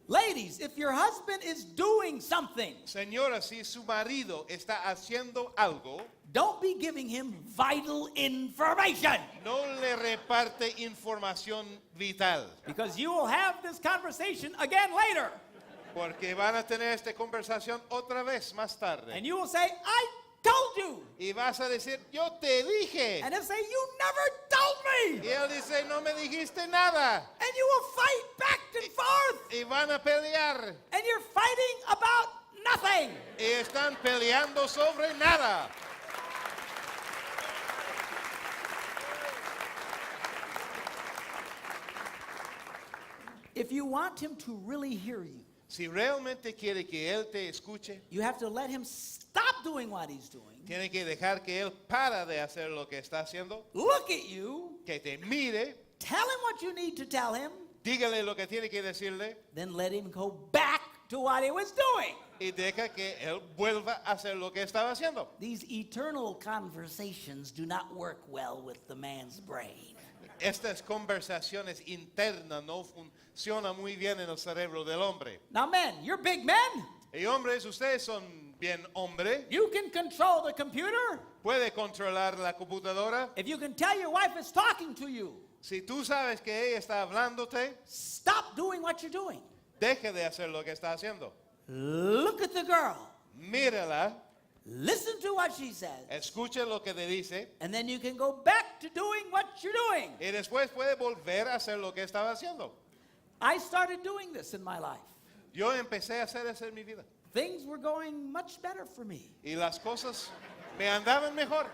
Ladies, if your husband is doing something, Señora, si su marido está haciendo algo, don't be giving him vital information. no le reparte información vital, Because you will have this conversation again later. porque van a tener esta conversación otra vez más tarde. And you will say, I told you. Y vas a decir, yo te dije. And he'll say, you never told me. Y él dice, no me dijiste nada. And you will fight back and forth. Y van a pelear. And you're fighting about nothing. Y están peleando sobre nada. If you want him to really hear you, Si realmente quiere que él te escuche, you have to let him stop doing what he's doing. tiene que dejar que él para de hacer lo que está haciendo, Look at you. que te mire, Tell him what you need to tell him. dígale lo que tiene que decirle Then let him go back to what he was doing. y deja que él vuelva a hacer lo que estaba haciendo. These eternal conversations do not work well with the man's brain. Estas conversaciones internas no funcionan muy bien en el cerebro del hombre. Now, men, you're big men. Y hombres, ustedes son bien hombre. You can control the computer. Puede controlar la computadora. If you can tell your wife is talking to you, Si tú sabes que ella está hablándote, stop doing what you're doing. deje de hacer lo que está haciendo. Look at the girl. Mírala, Listen to what she says. escuche lo que te dice And then you can go back to doing what you're doing. y después puede volver a hacer lo que estaba haciendo. I started doing this in my life. Yo empecé a hacer eso en mi vida Things were going much better for me. y las cosas me andaban mejor,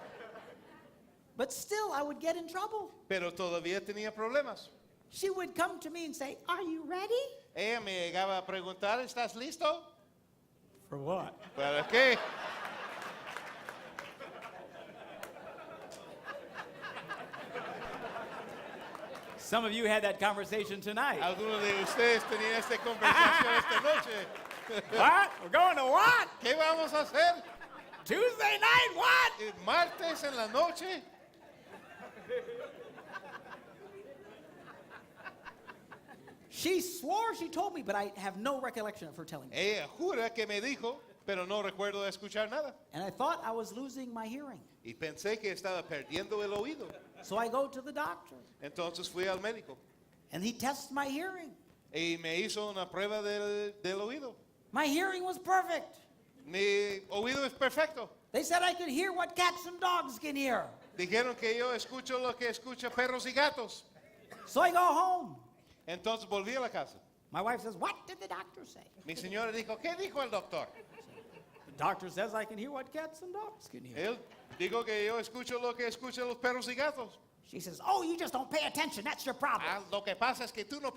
But still, I would get in trouble. pero todavía tenía problemas. She would come to me and say, Are you ready? Ella me llegaba a preguntar, ¿estás listo? For what? ¿Para qué? Some of you had that conversation tonight. Algunos de ustedes tenían esta conversación esta noche. What? We're going to what? ¿Qué vamos a hacer? Tuesday night, what? ¿Martes en la noche? She swore she told me, but I have no recollection of her telling me. Ella jura que me dijo, pero no recuerdo de escuchar nada. And I thought I was losing my hearing. Y pensé que estaba perdiendo el oído. So I go to the doctor, Entonces fui al médico and he tests my hearing. y me hizo una prueba del oído. My hearing was perfect. Mi oído es perfecto. They said I could hear what cats and dogs can hear. Dijeron que yo escucho lo que escucha perros y gatos. So I go home. Entonces volví a la casa. My wife says, What did the doctor say? Mi señora dijo, ¿qué dijo el doctor? The doctor says I can hear what cats and dogs can hear. Él dijo que yo escucho lo que escuchan los perros y gatos. She says, Oh, you just don't pay attention. That's your problem. Lo que pasa es que tú no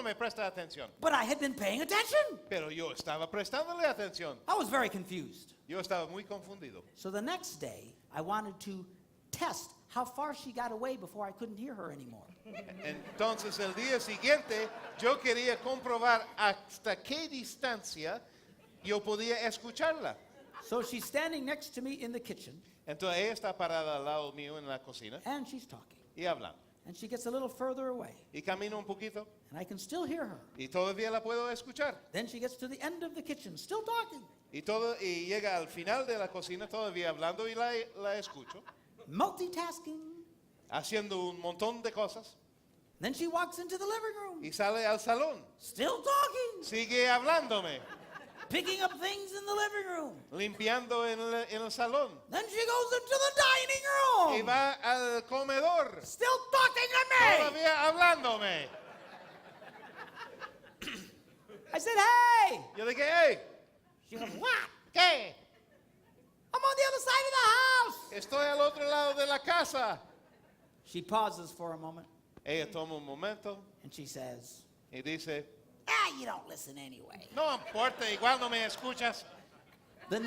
me prestas atención. But I had been paying attention. Pero yo estaba prestándole atención. I was very confused. Yo estaba muy confundido. So the next day, I wanted to test how far she got away before I couldn't hear her anymore. Entonces el día siguiente yo quería comprobar hasta qué distancia yo podía escucharla. So she's standing next to me in the kitchen, Entonces ella está parada al lado mío en la cocina and she's talking. y hablando. And she gets a little further away, Y camino un poquito and I can still hear her. y todavía la puedo escuchar. Then she gets to the end of the kitchen, still talking. Y llega al final de la cocina todavía hablando y la escucho, Multitasking. haciendo un montón de cosas. Then she walks into the living room, Y sale al salón. still talking, Sigue hablándome, picking up things in the living room. limpiando en el salón. Then she goes into the dining Y room, va al comedor, still talking to me. todavía hablándome. I said, hey. Yo dije, hey, She goes, what? ¿qué? I'm on the other side of the house. Estoy al otro lado de la casa. She pauses for a moment Ella toma un momento and she says, y dice, You don't listen anyway. no importa, igual no me escuchas. the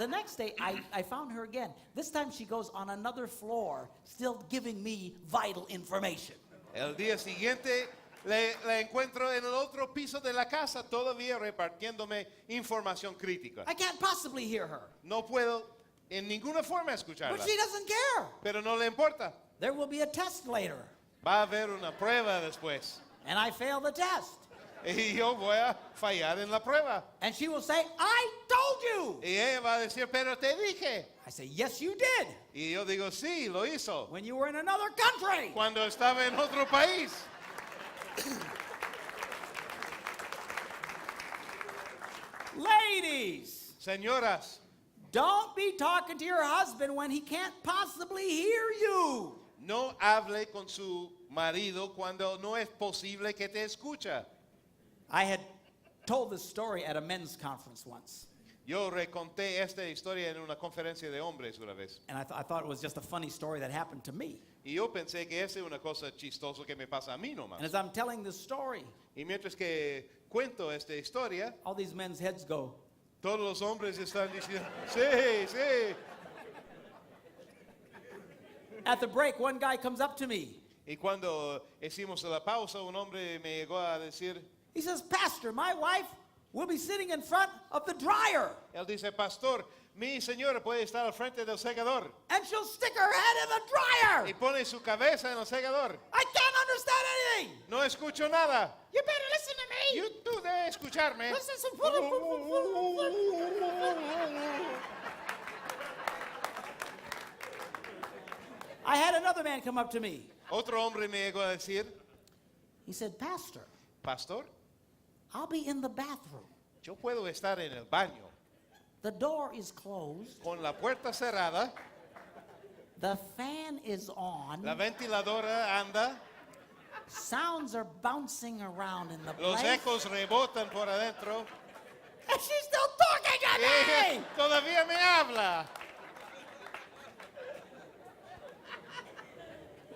next day, I found her again. This time she goes on another floor, still giving me vital information. El día siguiente la encuentro en el otro piso de la casa, todavía repartiéndome información crítica. I can't possibly hear her. No puedo en ninguna forma escucharla, But she doesn't care. pero no le importa. There will be a test later. Va a haber una prueba después And I fail the test. y yo voy a fallar en la prueba. And she will say, I told you. Y ella va a decir, pero te dije. I say, yes, you did. Y yo digo, sí, lo hizo. When you were in another country. Cuando estaba en otro país. Ladies, Señoras, don't be talking to your husband when he can't possibly hear you. no hable con su marido cuando no es posible que te escucha. I had told this story at a men's conference once. Yo reconté esta historia en una conferencia de hombres una vez. And I thought it was just a funny story that happened to me. Y yo pensé que esa es una cosa chistosa que me pasa a mí nomás. And as I'm telling this story, Y mientras que cuento esta historia, all these men's heads go, todos los hombres están diciendo, sí, sí. at the break, one guy comes up to me. Y cuando hicimos la pausa, un hombre me llegó a decir, He says, Pastor, my wife will be sitting in front of the dryer. él dice, pastor, mi señora puede estar al frente del secador. And she'll stick her head in the dryer. Y pone su cabeza en el secador. I can't understand anything. No escucho nada. You better listen to me. Y tú debes escucharme. Listen I had another man come up to me. Otro hombre me llegó a decir, He said, Pastor, pastor, I'll be in the bathroom. yo puedo estar en el baño The door is closed. con la puerta cerrada, The fan is on. la ventiladora anda, Sounds are bouncing around in the los place. ecos rebotan por adentro. And she's still talking to Y me. todavía me habla.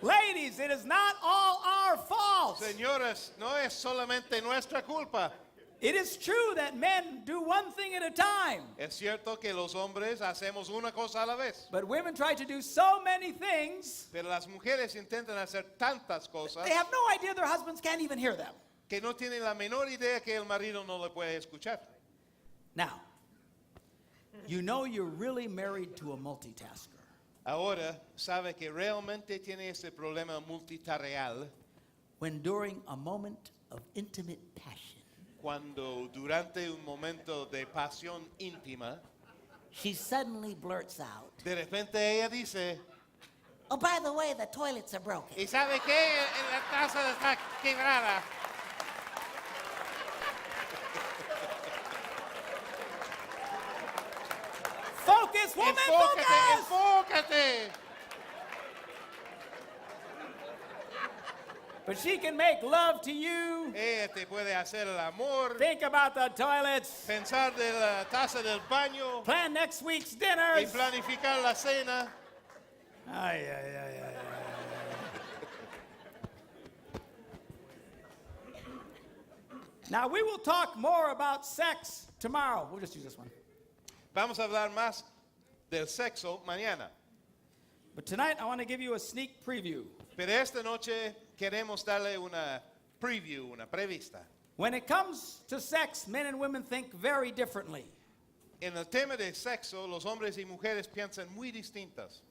Ladies, it is not all our fault. Señoras, no es solamente nuestra culpa. It is true that men do one thing at a time, Es cierto que los hombres hacemos una cosa a la vez, but women try to do so many things, pero las mujeres intentan hacer tantas cosas they have no idea their husbands can't even hear them. que no tienen la menor idea que el marido no le puede escuchar. Now, you know you're really married to a multitasker Ahora sabe que realmente tiene ese problema multitarea when during a moment of intimate passion, cuando durante un momento de pasión íntima, she suddenly blurts out, de repente ella dice, Oh, by the way, the toilets are broken. ¿y sabe qué? La taza está quebrada. Focus, woman, Enfócate, focus! enfócate. But she can make love to you. Ella te puede hacer el amor, Think about the toilets. pensar de la taza del baño Plan next week's y dinners. planificar la cena. Ay, ay, ay, ay, ay. Now, we will talk more about sex tomorrow. We'll just use this one. Vamos a hablar más del sexo mañana. But tonight, I want to give you a sneak preview. Pero esta noche queremos darle una preview, una prevista. When it comes to sex, men and women think very differently. En el tema de sexo, los hombres y mujeres piensan muy distintas.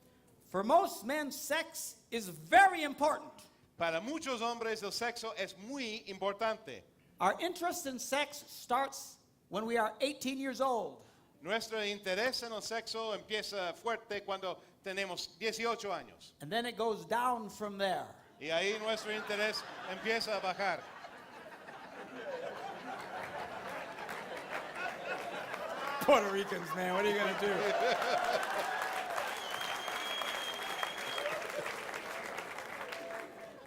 For most men, sex is very important. Para muchos hombres, el sexo es muy importante. Our interest in sex starts when we are 18 years old. Nuestro interés en el sexo empieza fuerte cuando tenemos 18 años. And then it goes down from there. Y ahí nuestro interés empieza a bajar. Puerto Ricans, man, what are you going to do?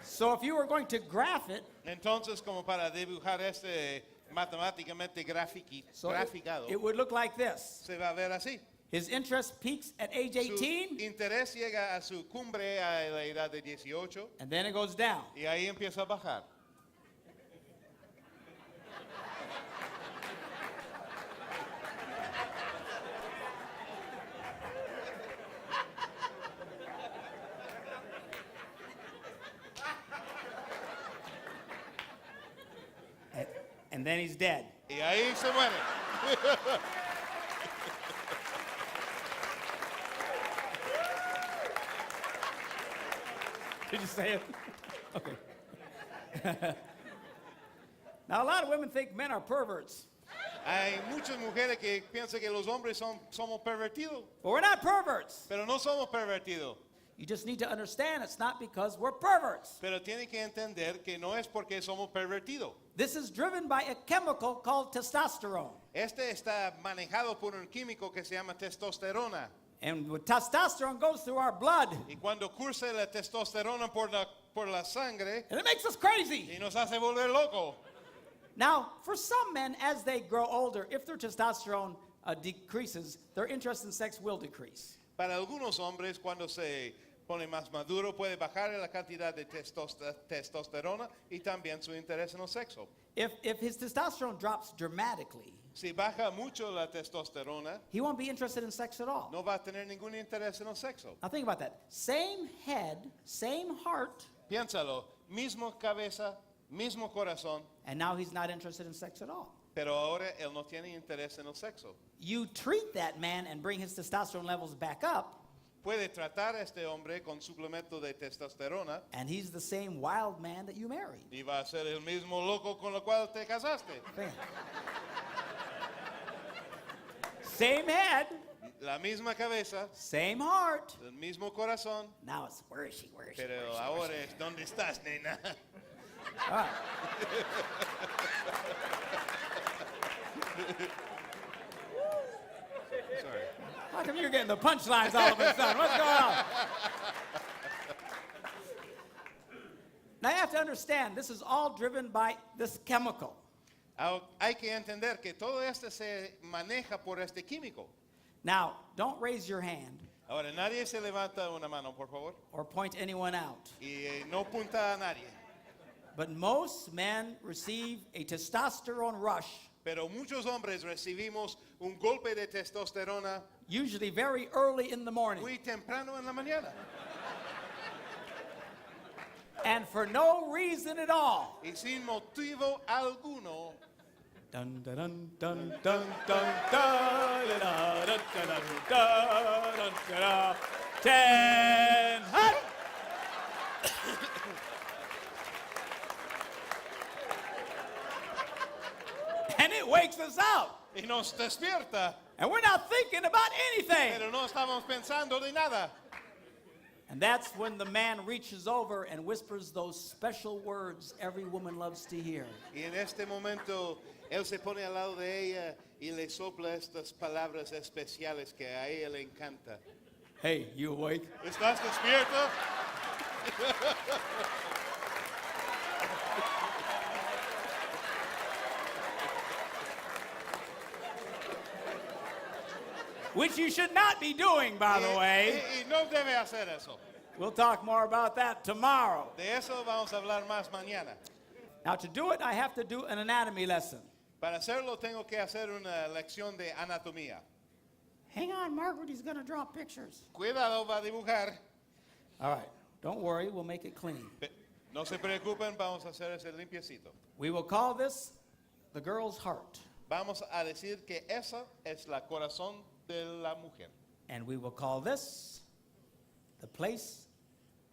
So if you were going to graph it, Entonces, como para dibujar este matemáticamente So graficado, it would look like this. se va a ver así. His interest peaks at age Su 18, interés llega a su cumbre a la edad de 18 and then it goes down. y ahí empieza a bajar. And then he's dead. Y ahí se muere. Did you say it? Okay. Now, a lot of women think men are perverts, Hay muchas mujeres que piensan que los hombres somos pervertidos, but we're not perverts. pero no somos pervertidos. You just need to understand it's not because we're perverts. Pero tienen que entender que no es porque somos pervertidos. This is driven by a chemical called testosterone. Este está manejado por un químico que se llama testosterona. And when testosterone goes through our blood, Y cuando cursa la testosterona por la sangre, and it makes us crazy. y nos hace volver locos. Now, for some men, as they grow older, if their testosterone decreases, their interest in sex will decrease. Para algunos hombres, cuando se pone más maduro, puede bajar la cantidad de testosterona y también su interés en el sexo. If his testosterone drops dramatically, Si baja mucho la testosterona, he won't be interested in sex at all. no va a tener ningún interés en el sexo. Now think about that. Same head, same heart, Piénsalo, mismo cabeza, mismo corazón, and now he's not interested in sex at all. pero ahora él no tiene interés en el sexo. You treat that man and bring his testosterone levels back up, Puede tratar a este hombre con suplemento de testosterona and he's the same wild man that you married. y va a ser el mismo loco con el cual te casaste. Think. Same head, La misma cabeza, same heart. el mismo corazón, Now it's where is she? Where is she? pero Where is she? ahora es ¿dónde estás, nena? All right. Sorry. How come you're getting the punchlines all of a sudden? What's going on? Now you have to understand, this is all driven by this chemical. Hay que entender que todo esto se maneja por este químico. Now, don't raise your hand Ahora, nadie se levanta una mano, por favor, or point anyone out. y no punta a nadie. But most men receive a testosterone rush, Pero muchos hombres recibimos un golpe de testosterona usually very early in the morning, muy temprano en la mañana. and for no reason at all. Y sin motivo alguno, Dun, dun, dun, dun, dun, dun, dun, dun, dun, dun, dun, dun, dun, dun, dun. 10, hut! And it wakes us up. y nos despierta, And we're not thinking about anything. pero no estamos pensando de nada. And that's when the man reaches over and whispers those special words every woman loves to hear. Y en este momento, él se pone al lado de ella y le sopla estas palabras especiales que a ella le encanta. Hey, you awake? ¿Estás despierto? Which you should not be doing, by the way. Y no debe hacer eso. We'll talk more about that tomorrow. De eso vamos a hablar más mañana. Now, to do it, I have to do an anatomy lesson. Para hacerlo tengo que hacer una lección de anatomía. Hang on, Margaret, he's going to draw pictures. Cuidado, va a dibujar. All right, don't worry, we'll make it clean. No se preocupen, vamos a hacer ese limpiecito. We will call this the girl's heart, Vamos a decir que esa es la corazón de la mujer. and we will call this the place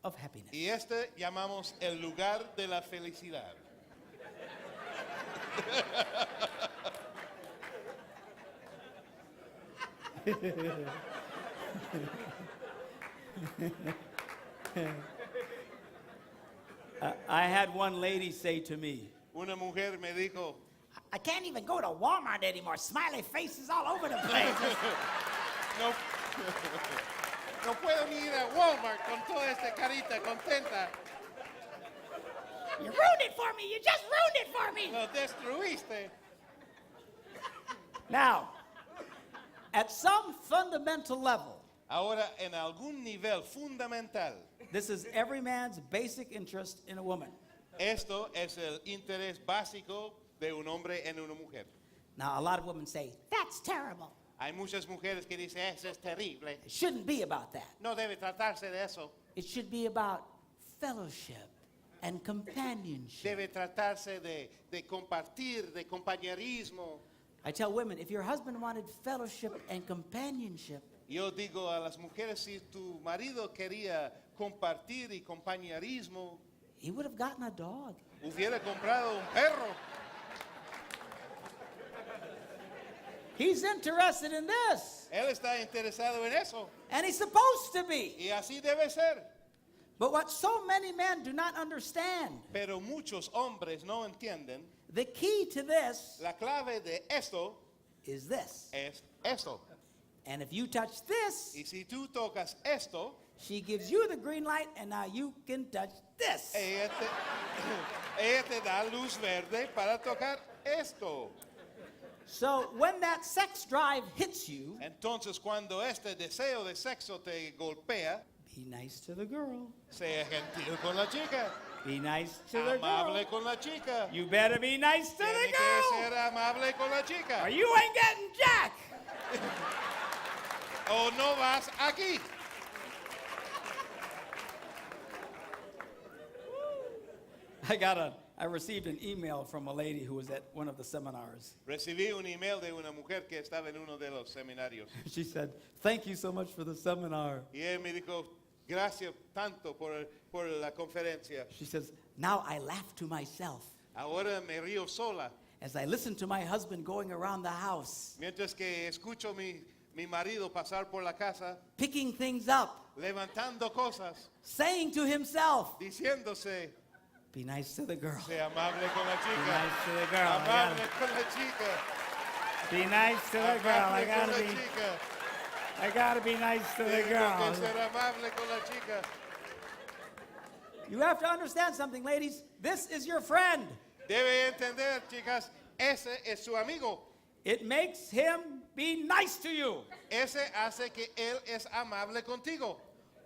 of happiness. Y este llamamos el lugar de la felicidad. I had one lady say to me, Una mujer me dijo, I can't even go to Walmart anymore. Smiley faces all over the place. no, no puedo ni ir a Walmart con toda esta carita contenta. You ruined it for me. You just ruined it for me. Lo destruiste. Now, at some fundamental level, Ahora, en algún nivel fundamental, this is every man's basic interest in a woman. esto es el interés básico de un hombre en una mujer. Now, a lot of women say, That's terrible. Hay muchas mujeres que dicen, eso es terrible. it shouldn't be about that. No debe tratarse de eso. It should be about fellowship and companionship. Debe tratarse de compartir, de compañerismo. I tell women, if your husband wanted fellowship and companionship, Yo digo a las mujeres, si tu marido quería compartir y compañerismo, he would have gotten a dog. hubiera comprado un perro. He's interested in this, Él está interesado en eso. and he's supposed to be. Y así debe ser. But what so many men do not understand, Pero muchos hombres no entienden. the key to this La clave de esto is this. es esto. And if you touch this, Y si tú tocas esto, she gives you the green light, and now you can touch this. ella te, ella te da luz verde para tocar esto. So when that sex drive hits you, Entonces, cuando este deseo de sexo te golpea, be nice to the girl. sea gentil con la chica, Be nice to the amable girl. con la chica. You better be nice to Tiene the que girl, ser amable con la chica. or you ain't getting jack. O no vas aquí. I received an email from a lady who was at one of the seminars. Recibí un email de una mujer que estaba en uno de los seminarios. She said, "Thank you so much for the seminar." Y él me dijo, gracias tanto por la conferencia. She says, "Now I laugh to myself Ahora me río sola. as I listen to my husband going around the house, Mientras que escucho mi marido pasar por la casa, picking things up, levantando cosas, saying to himself, diciéndose, be nice to the girl. sé amable con la Be chica. nice to the girl. I Amable gotta, con la chica. be nice to the girl. Amable con la chica. I gotta be nice to the Tengo que girl." ser amable con la chica. You have to understand something, ladies. This is your friend. Debe entender, chicas, ese es su amigo. It makes him be nice to you. Ese hace que él es amable contigo.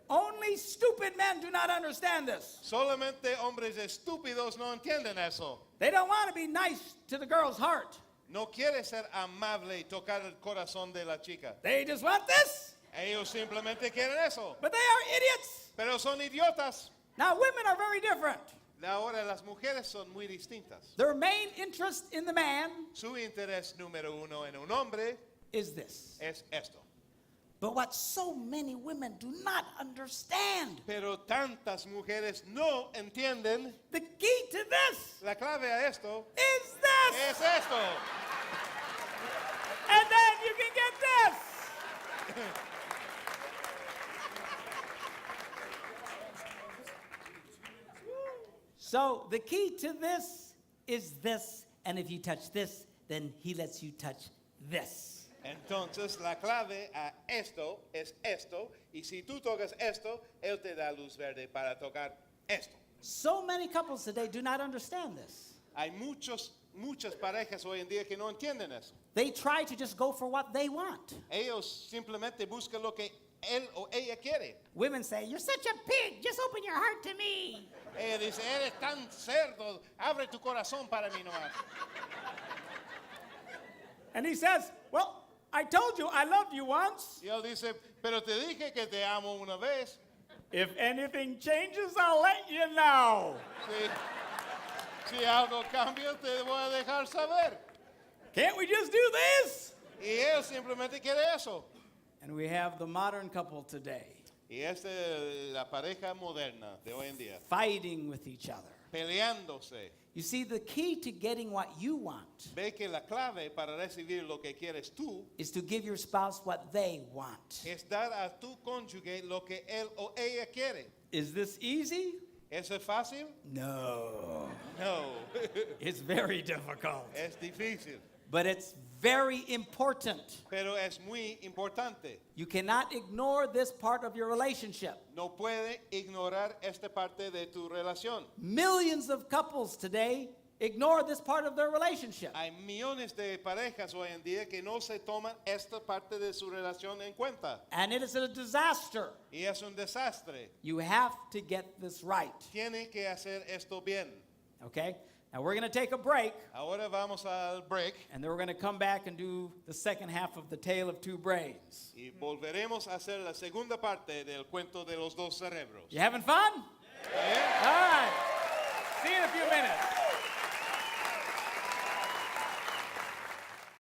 Only stupid men do not understand this. Solamente hombres estúpidos no entienden eso. They don't want to be nice to the girl's heart. No quiere ser amable y tocar el corazón de la chica. They just want this, Ellos simplemente quieren eso. but they are idiots. Pero son idiotas. Now, women are very different. Ahora las mujeres son muy distintas. Their main interest in the man Su interés número uno en un hombre is this. es esto. But what so many women do not understand, Pero tantas mujeres no entienden. the key to this La clave a esto is this. es esto. And then you can get this. So the key to this is this, and if you touch this, then he lets you touch this. Entonces la clave a esto es esto. Y si tú tocas esto, él te da luz verde para tocar esto. So many couples today do not understand this. Hay muchas parejas hoy en día que no entienden eso. They try to just go for what they want. Ellos simplemente buscan lo que él o ella quiere. Women say, "You're such a pig, just open your heart to me." Ella dice, eres tan cerdo, abre tu corazón para mí nomás. And he says, "Well, I told you I loved you once. Y él dice, pero te dije que te amo una vez. If anything changes, I'll let you know." Si algo cambia, te voy a dejar saber. Can't we just do this? Y él simplemente quiere eso. And we have the modern couple today Y esta es la pareja moderna de hoy en día, fighting with each other. peleándose. You see, the key to getting what you want Ve que la clave para recibir lo que quieres tú is to give your spouse what they want. es dar a tu cónyuge lo que él o ella quiere. Is this easy? ¿Eso es fácil? No. No, It's very difficult. es difícil, But it's very important. pero es muy importante. You cannot ignore this part of your relationship. No puede ignorar esta parte de tu relación. Millions of couples today ignore this part of their relationship. Hay millones de parejas hoy en día que no se toman esta parte de su relación en cuenta. And it is a disaster. Y es un desastre. You have to get this right. Tiene que hacer esto bien. Okay? Now we're going to take a break, Ahora vamos al break and then we're going to come back and do the second half of the Tale of Two Brains. y volveremos a hacer la segunda parte del cuento de los dos cerebros. You having fun? ¿Está bien?